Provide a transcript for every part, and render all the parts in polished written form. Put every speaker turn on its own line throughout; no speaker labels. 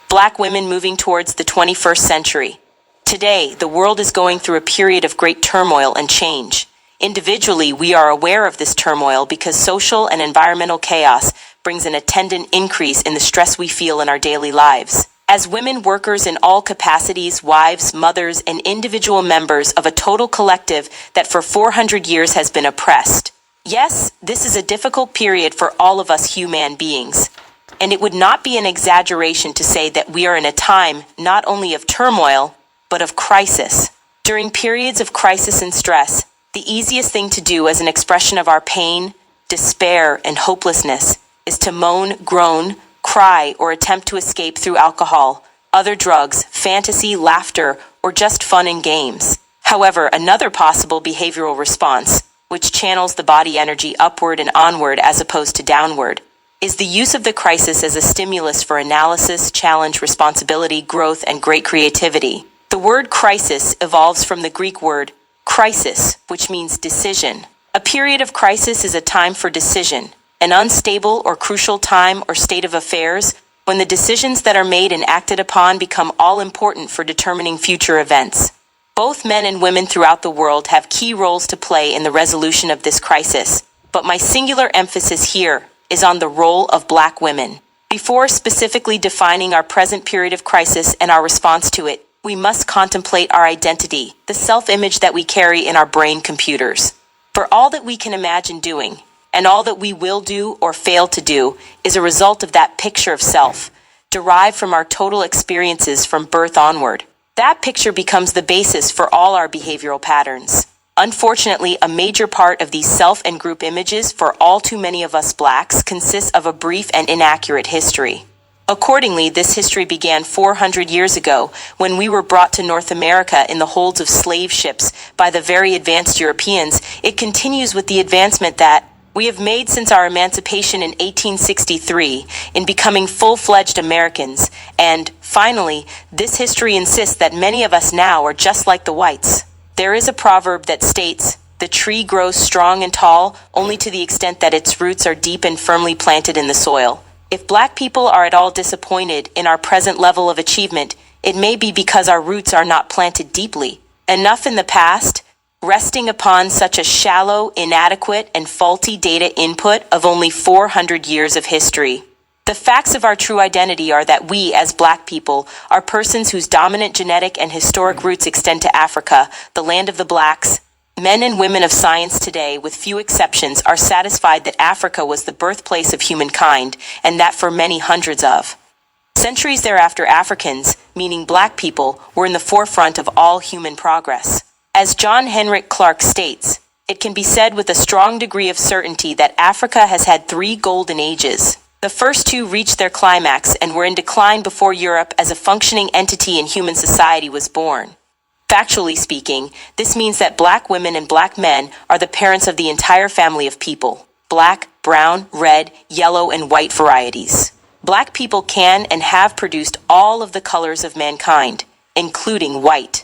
Black women moving towards the 21st century. Today, the world is going through a period of great turmoil and change. Individually, we are aware of this turmoil because social and environmental chaos brings an attendant increase in the stress we feel in our daily lives. As women workers in all capacities, wives, mothers, and individual members of a total collective that for 400 years has been oppressed. Yes, this is a difficult period for all of us human beings. And it would not be an exaggeration to say that we are in a time not only of turmoil, but of crisis. During periods of crisis and stress, the easiest thing to do as an expression of our pain, despair, and hopelessness is to moan, groan, cry, or attempt to escape through alcohol, other drugs, fantasy, laughter, or just fun and games. However, another possible behavioral response, which channels the body energy upward and onward as opposed to downward, is the use of the crisis as a stimulus for analysis, challenge, responsibility, growth, and great creativity. The word crisis evolves from the Greek word crisis, which means decision. A period of crisis is a time for decision, an unstable or crucial time or state of affairs when the decisions that are made and acted upon become all important for determining future events. Both men and women throughout the world have key roles to play in the resolution of this crisis, but my singular emphasis here is on the role of Black women. Before specifically defining our present period of crisis and our response to it, we must contemplate our identity, the self-image that we carry in our brain computers. For all that we can imagine doing, and all that we will do or fail to do, is a result of that picture of self, derived from our total experiences from birth onward. That picture becomes the basis for all our behavioral patterns. Unfortunately, a major part of these self and group images for all too many of us Blacks consists of a brief and inaccurate history. Accordingly, this history began 400 years ago when we were brought to North America in the holds of slave ships by the very advanced Europeans. It continues with the advancement that we have made since our emancipation in 1863 in becoming full-fledged Americans. And, finally, this history insists that many of us now are just like the whites. There is a proverb that states, "The tree grows strong and tall only to the extent that its roots are deep and firmly planted in the soil." If Black people are at all disappointed in our present level of achievement, it may be because our roots are not planted deeply enough in the past, resting upon such a shallow, inadequate, and faulty data input of only 400 years of history. The facts of our true identity are that we, as Black people, are persons whose dominant genetic and historic roots extend to Africa, the land of the Blacks. Men and women of science today, with few exceptions, are satisfied that Africa was the birthplace of humankind, and that for many hundreds of centuries thereafter Africans, meaning Black people, were in the forefront of all human progress. As John Henrik Clarke states, it can be said with a strong degree of certainty that Africa has had 3 golden ages. The first 2 reached their climax and were in decline before Europe as a functioning entity in human society was born. Factually speaking, this means that Black women and Black men are the parents of the entire family of people. Black, brown, red, yellow, and white varieties. Black people can and have produced all of the colors of mankind, including white.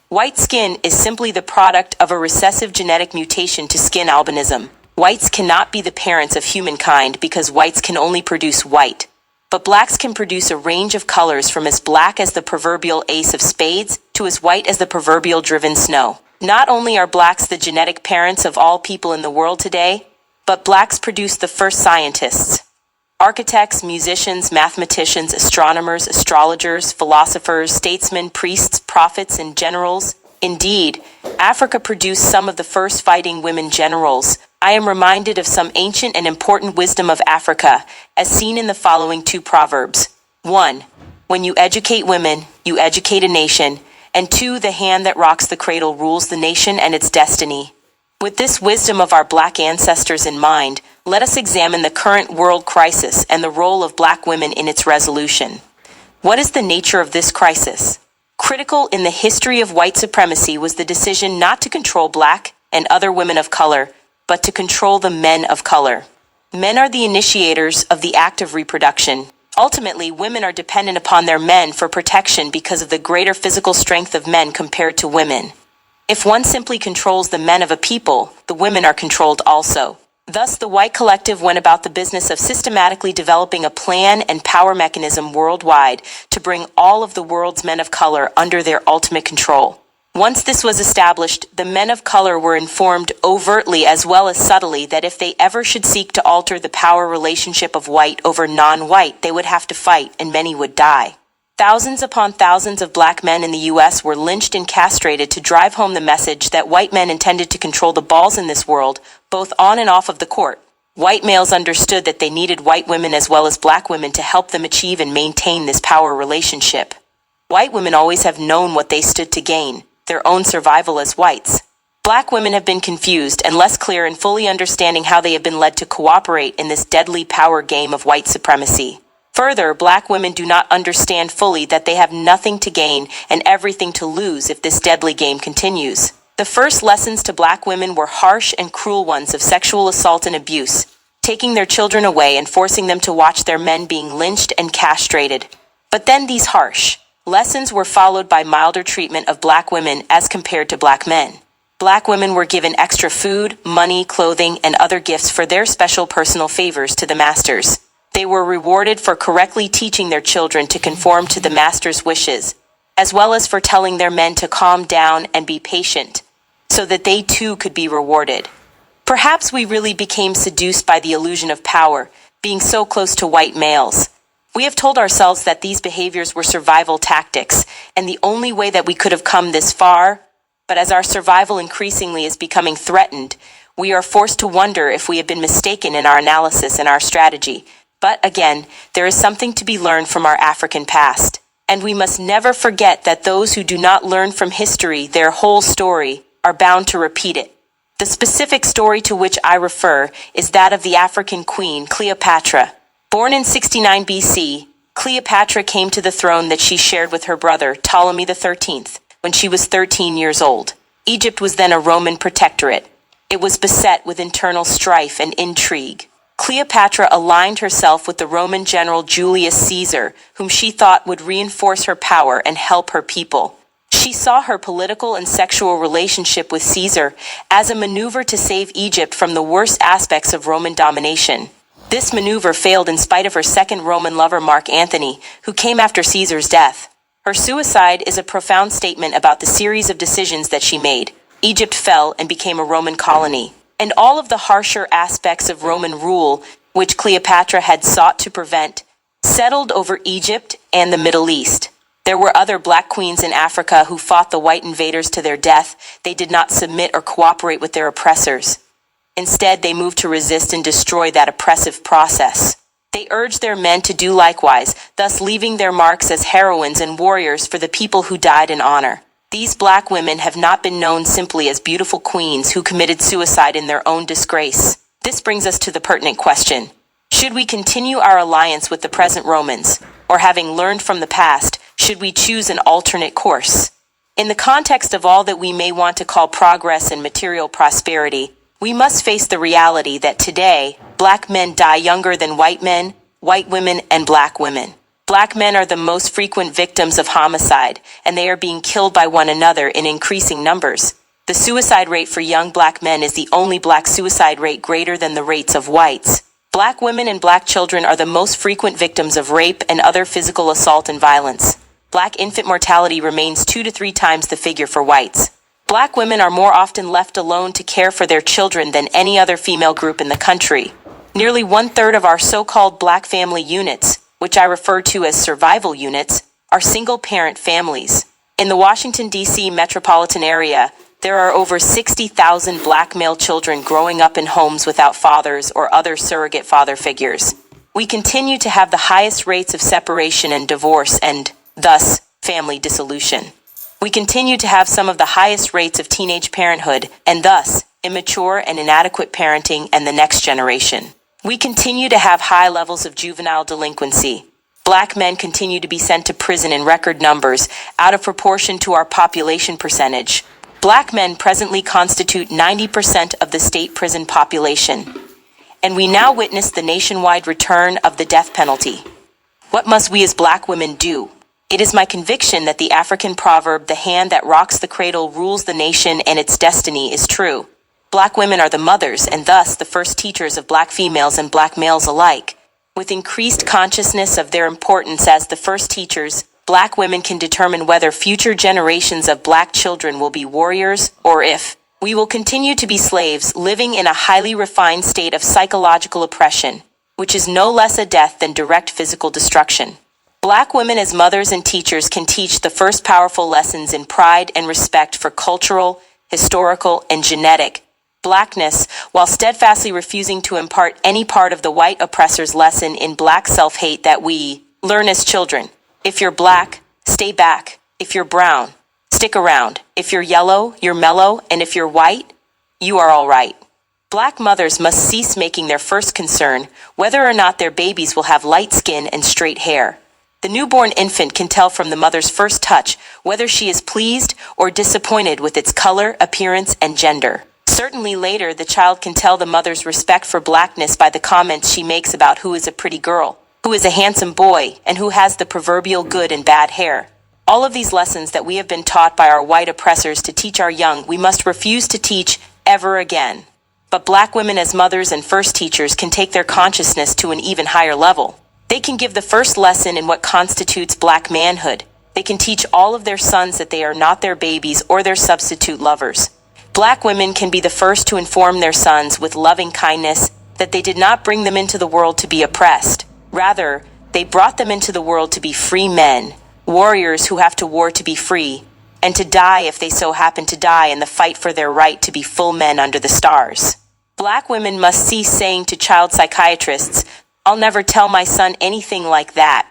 White skin is simply the product of a recessive genetic mutation to skin albinism. Whites cannot be the parents of humankind because whites can only produce white. But Blacks can produce a range of colors from as black as the proverbial ace of spades to as white as the proverbial driven snow. Not only are Blacks the genetic parents of all people in the world today, but Blacks produced the first scientists. Architects, musicians, mathematicians, astronomers, astrologers, philosophers, statesmen, priests, prophets, and generals. Indeed, Africa produced some of the first fighting women generals. I am reminded of some ancient and important wisdom of Africa, as seen in the following 2 proverbs. 1. When you educate women, you educate a nation. And 2. The hand that rocks the cradle rules the nation and its destiny. With this wisdom of our Black ancestors in mind, let us examine the current world crisis and the role of Black women in its resolution. What is the nature of this crisis? Critical in the history of white supremacy was the decision not to control Black and other women of color, but to control the men of color. Men are the initiators of the act of reproduction. Ultimately, women are dependent upon their men for protection because of the greater physical strength of men compared to women. If one simply controls the men of a people, the women are controlled also. Thus, the white collective went about the business of systematically developing a plan and power mechanism worldwide to bring all of the world's men of color under their ultimate control. Once this was established, the men of color were informed overtly as well as subtly that if they ever should seek to alter the power relationship of white over non-white, they would have to fight, and many would die. Thousands upon thousands of black men in the U.S. were lynched and castrated to drive home the message that white men intended to control the balls in this world, both on and off of the court. White males understood that they needed white women as well as black women to help them achieve and maintain this power relationship. White women always have known what they stood to gain, their own survival as whites. Black women have been confused and less clear in fully understanding how they have been led to cooperate in this deadly power game of white supremacy. Further, black women do not understand fully that they have nothing to gain and everything to lose if this deadly game continues. The first lessons to black women were harsh and cruel ones of sexual assault and abuse, taking their children away and forcing them to watch their men being lynched and castrated. But then these harsh lessons were followed by milder treatment of black women as compared to black men. Black women were given extra food, money, clothing, and other gifts for their special personal favors to the masters. They were rewarded for correctly teaching their children to conform to the master's wishes, as well as for telling their men to calm down and be patient, so that they too could be rewarded. Perhaps we really became seduced by the illusion of power, being so close to white males. We have told ourselves that these behaviors were survival tactics, and the only way that we could have come this far. But as our survival increasingly is becoming threatened, we are forced to wonder if we have been mistaken in our analysis and our strategy. But again, there is something to be learned from our African past, and we must never forget that those who do not learn from history their whole story are bound to repeat it. The specific story to which I refer is that of the African queen Cleopatra. Born in 69 BC, Cleopatra came to the throne that she shared with her brother Ptolemy XIII when she was 13 years old. Egypt was then a Roman protectorate. It was beset with internal strife and intrigue. Cleopatra aligned herself with the Roman general Julius Caesar, whom she thought would reinforce her power and help her people. She saw her political and sexual relationship with Caesar as a maneuver to save Egypt from the worst aspects of Roman domination. This maneuver failed in spite of her second Roman lover Mark Antony, who came after Caesar's death. Her suicide is a profound statement about the series of decisions that she made. Egypt fell and became a Roman colony, and all of the harsher aspects of Roman rule, which Cleopatra had sought to prevent, settled over Egypt and the Middle East. There were other black queens in Africa who fought the white invaders to their death. They did not submit or cooperate with their oppressors. Instead, they moved to resist and destroy that oppressive process. They urged their men to do likewise, thus leaving their marks as heroines and warriors for the people who died in honor. These black women have not been known simply as beautiful queens who committed suicide in their own disgrace. This brings us to the pertinent question. Should we continue our alliance with the present Romans, or having learned from the past, should we choose an alternate course? In the context of all that we may want to call progress and material prosperity, we must face the reality that today, black men die younger than white men, white women, and black women. Black men are the most frequent victims of homicide, and they are being killed by one another in increasing numbers. The suicide rate for young black men is the only black suicide rate greater than the rates of whites. Black women and black children are the most frequent victims of rape and other physical assault and violence. Black infant mortality remains 2 to 3 times the figure for whites. Black women are more often left alone to care for their children than any other female group in the country. Nearly 1/3 of our so-called black family units, which I refer to as survival units, are single-parent families. In the Washington, D.C. metropolitan area, there are over 60,000 black male children growing up in homes without fathers or other surrogate father figures. We continue to have the highest rates of separation and divorce and, thus, family dissolution. We continue to have some of the highest rates of teenage parenthood and, thus, immature and inadequate parenting and the next generation. We continue to have high levels of juvenile delinquency. Black men continue to be sent to prison in record numbers, out of proportion to our population percentage. Black men presently constitute 90% of the state prison population. And we now witness the nationwide return of the death penalty. What must we as black women do? It is my conviction that the African proverb, "The hand that rocks the cradle rules the nation and its destiny," is true. Black women are the mothers and thus the first teachers of black females and black males alike. With increased consciousness of their importance as the first teachers, black women can determine whether future generations of black children will be warriors or if we will continue to be slaves living in a highly refined state of psychological oppression, which is no less a death than direct physical destruction. Black women as mothers and teachers can teach the first powerful lessons in pride and respect for cultural, historical, and genetic blackness, while steadfastly refusing to impart any part of the white oppressor's lesson in black self-hate that we learn as children. If you're black, stay back. If you're brown, stick around. If you're yellow, you're mellow. And if you're white, you are all right. Black mothers must cease making their first concern whether or not their babies will have light skin and straight hair. The newborn infant can tell from the mother's first touch whether she is pleased or disappointed with its color, appearance, and gender. Certainly later, the child can tell the mother's respect for blackness by the comments she makes about who is a pretty girl, who is a handsome boy, and who has the proverbial good and bad hair. All of these lessons that we have been taught by our white oppressors to teach our young, we must refuse to teach ever again. But black women as mothers and first teachers can take their consciousness to an even higher level. They can give the first lesson in what constitutes black manhood. They can teach all of their sons that they are not their babies or their substitute lovers. Black women can be the first to inform their sons with loving kindness that they did not bring them into the world to be oppressed. Rather, they brought them into the world to be free men, warriors who have to war to be free, and to die if they so happen to die in the fight for their right to be full men under the stars. Black women must cease saying to child psychiatrists, "I'll never tell my son anything like that."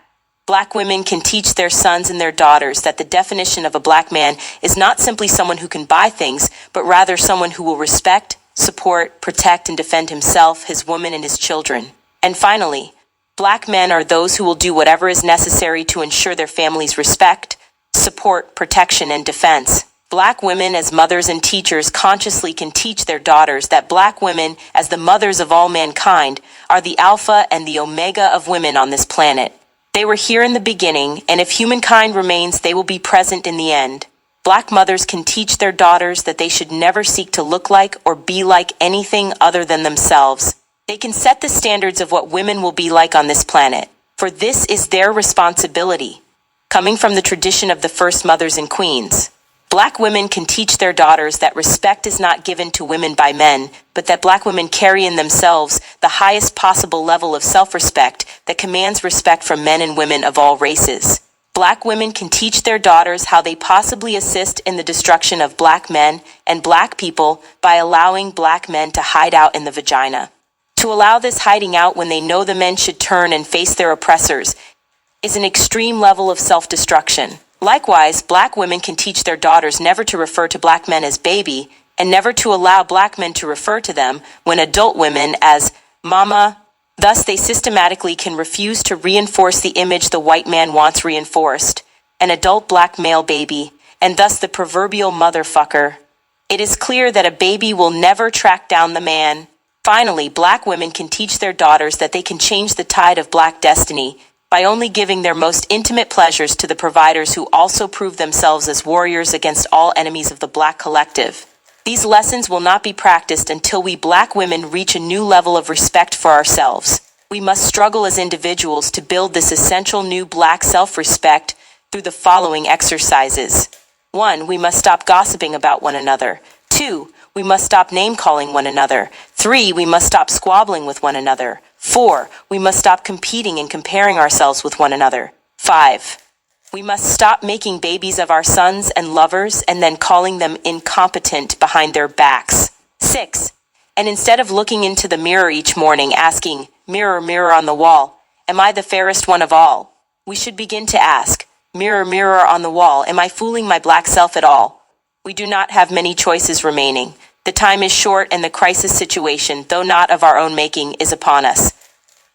Black women can teach their sons and their daughters that the definition of a black man is not simply someone who can buy things, but rather someone who will respect, support, protect, and defend himself, his woman, and his children. And finally, black men are those who will do whatever is necessary to ensure their family's respect, support, protection, and defense. Black women as mothers and teachers consciously can teach their daughters that black women, as the mothers of all mankind, are the alpha and the omega of women on this planet. They were here in the beginning, and if humankind remains, they will be present in the end. Black mothers can teach their daughters that they should never seek to look like or be like anything other than themselves. They can set the standards of what women will be like on this planet, for this is their responsibility, coming from the tradition of the first mothers and queens. Black women can teach their daughters that respect is not given to women by men, but that black women carry in themselves the highest possible level of self-respect that commands respect from men and women of all races. Black women can teach their daughters how they possibly assist in the destruction of black men and black people by allowing black men to hide out in the vagina. To allow this hiding out when they know the men should turn and face their oppressors is an extreme level of self-destruction. Likewise, black women can teach their daughters never to refer to black men as baby and never to allow black men to refer to them, when adult women, as mama. Thus, they systematically can refuse to reinforce the image the white man wants reinforced, an adult black male baby, and thus the proverbial motherfucker. It is clear that a baby will never track down the man. Finally, black women can teach their daughters that they can change the tide of black destiny by only giving their most intimate pleasures to the providers who also prove themselves as warriors against all enemies of the black collective. These lessons will not be practiced until we black women reach a new level of respect for ourselves. We must struggle as individuals to build this essential new black self-respect through the following exercises. 1. We must stop gossiping about one another. 2. We must stop name-calling one another. 3. We must stop squabbling with one another. 4. We must stop competing and comparing ourselves with one another. 5. We must stop making babies of our sons and lovers and then calling them incompetent behind their backs. 6. And instead of looking into the mirror each morning asking, "Mirror, mirror on the wall, am I the fairest one of all?" we should begin to ask, "Mirror, mirror on the wall, am I fooling my black self at all?" We do not have many choices remaining. The time is short and the crisis situation, though not of our own making, is upon us.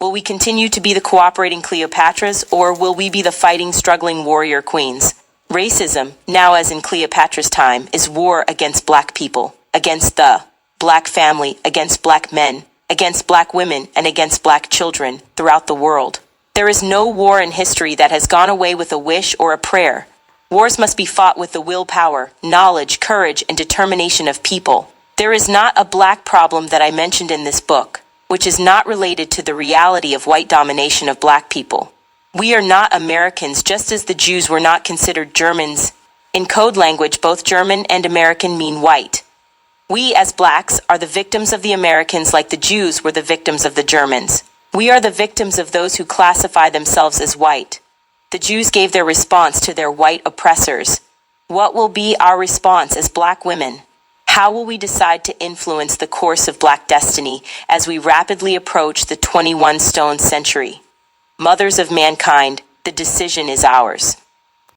Will we continue to be the cooperating Cleopatras, or will we be the fighting, struggling warrior queens? Racism, now as in Cleopatra's time, is war against black people, against the black family, against black men, against black women, and against black children throughout the world. There is no war in history that has gone away with a wish or a prayer. Wars must be fought with the willpower, knowledge, courage, and determination of people. There is not a black problem that I mentioned in this book, which is not related to the reality of white domination of black people. We are not Americans, just as the Jews were not considered Germans. In code language, both German and American mean white. We, as blacks, are the victims of the Americans like the Jews were the victims of the Germans. We are the victims of those who classify themselves as white. The Jews gave their response to their white oppressors. What will be our response as black women? How will we decide to influence the course of black destiny as we rapidly approach the 21st century? Mothers of mankind, the decision is ours.